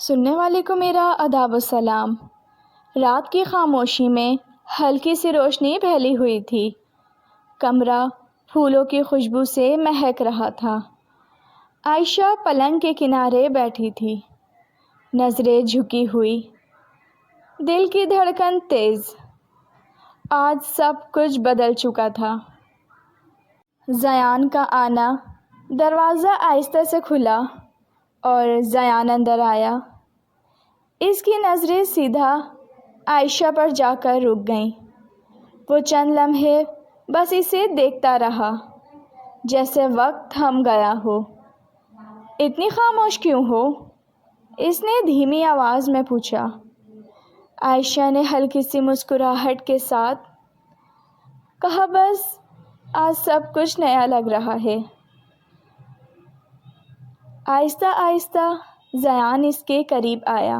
سننے والے کو میرا آداب السلام۔ رات کی خاموشی میں ہلکی سی روشنی پھیلی ہوئی تھی۔ کمرہ پھولوں کی خوشبو سے مہک رہا تھا۔ عائشہ پلنگ کے کنارے بیٹھی تھی، نظریں جھکی ہوئی، دل کی دھڑکن تیز۔ آج سب کچھ بدل چکا تھا۔ زیان کا آنا، دروازہ آہستہ سے کھلا اور زیان اندر آیا۔ اس کی نظریں سیدھا عائشہ پر جا کر رک گئیں۔ وہ چند لمحے بس اسے دیکھتا رہا، جیسے وقت تھم گیا ہو۔ اتنی خاموش کیوں ہو؟ اس نے دھیمی آواز میں پوچھا۔ عائشہ نے ہلکی سی مسکراہٹ کے ساتھ کہا، بس آج سب کچھ نیا لگ رہا ہے۔ آہستہ آہستہ زیان اس کے قریب آیا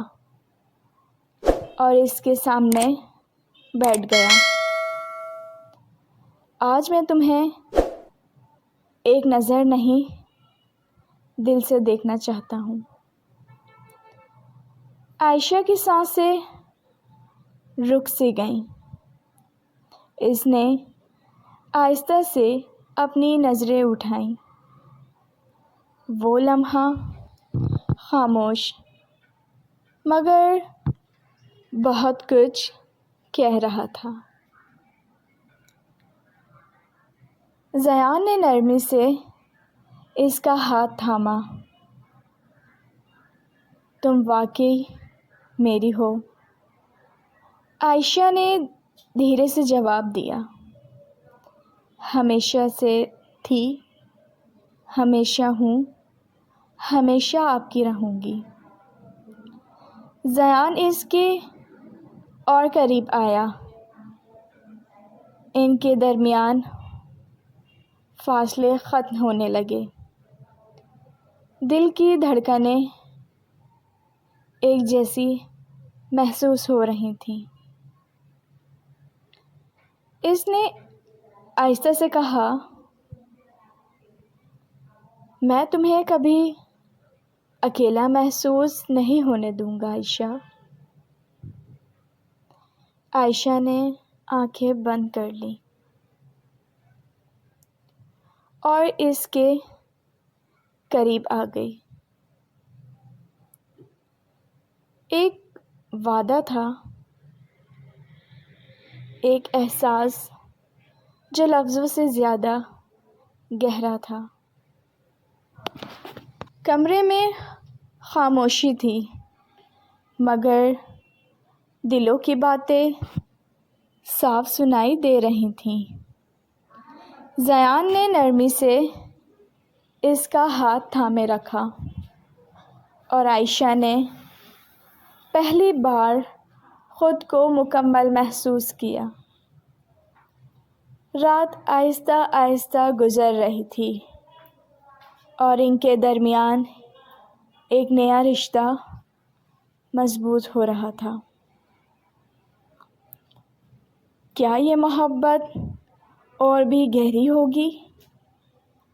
اور اس کے سامنے بیٹھ گیا۔ آج میں تمہیں ایک نظر نہیں، دل سے دیکھنا چاہتا ہوں۔ عائشہ کی سانسیں رک سی گئیں۔ اس نے آہستہ سے اپنی نظریں اٹھائیں۔ وہ لمحہ خاموش مگر بہت کچھ کہہ رہا تھا۔ زیان نے نرمی سے اس کا ہاتھ تھاما۔ تم واقعی میری ہو؟ عائشہ نے دھیرے سے جواب دیا۔ ہمیشہ سے تھی، ہمیشہ ہوں، ہمیشہ آپ کی رہوں گی۔ زیان اس کے اور قریب آیا۔ ان کے درمیان فاصلے ختم ہونے لگے۔ دل کی دھڑکنیں ایک جیسی محسوس ہو رہی تھیں۔ اس نے آہستہ سے کہا، میں تمہیں کبھی اکیلا محسوس نہیں ہونے دوں گا عائشہ۔ عائشہ نے آنکھیں بند کر لیں اور اس کے قریب آ گئی۔ ایک وعدہ تھا، ایک احساس جو لفظوں سے زیادہ گہرا تھا۔ کمرے میں خاموشی تھی، مگر دلوں کی باتیں صاف سنائی دے رہی تھیں۔ زیان نے نرمی سے اس کا ہاتھ تھامے رکھا اور عائشہ نے پہلی بار خود کو مکمل محسوس کیا۔ رات آہستہ آہستہ گزر رہی تھی اور ان کے درمیان ایک نیا رشتہ مضبوط ہو رہا تھا۔ کیا یہ محبت اور بھی گہری ہوگی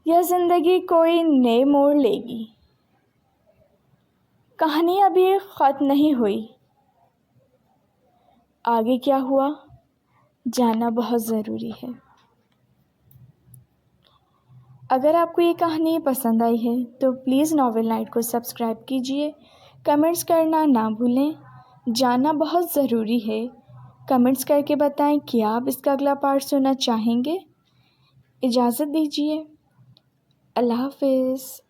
یا زندگی کوئی نئے موڑ لے گی؟ کہانی ابھی ختم نہیں ہوئی۔ آگے کیا ہوا جاننا بہت ضروری ہے۔ اگر آپ کو یہ کہانی پسند آئی ہے تو پلیز ناول نائٹ کو سبسکرائب کیجیے، کمنٹس کرنا نہ بھولیں۔ جاننا بہت ضروری ہے، کمنٹس کر کے بتائیں کہ آپ اس کا اگلا پارٹ سننا چاہیں گے۔ اجازت دیجیے، اللہ حافظ۔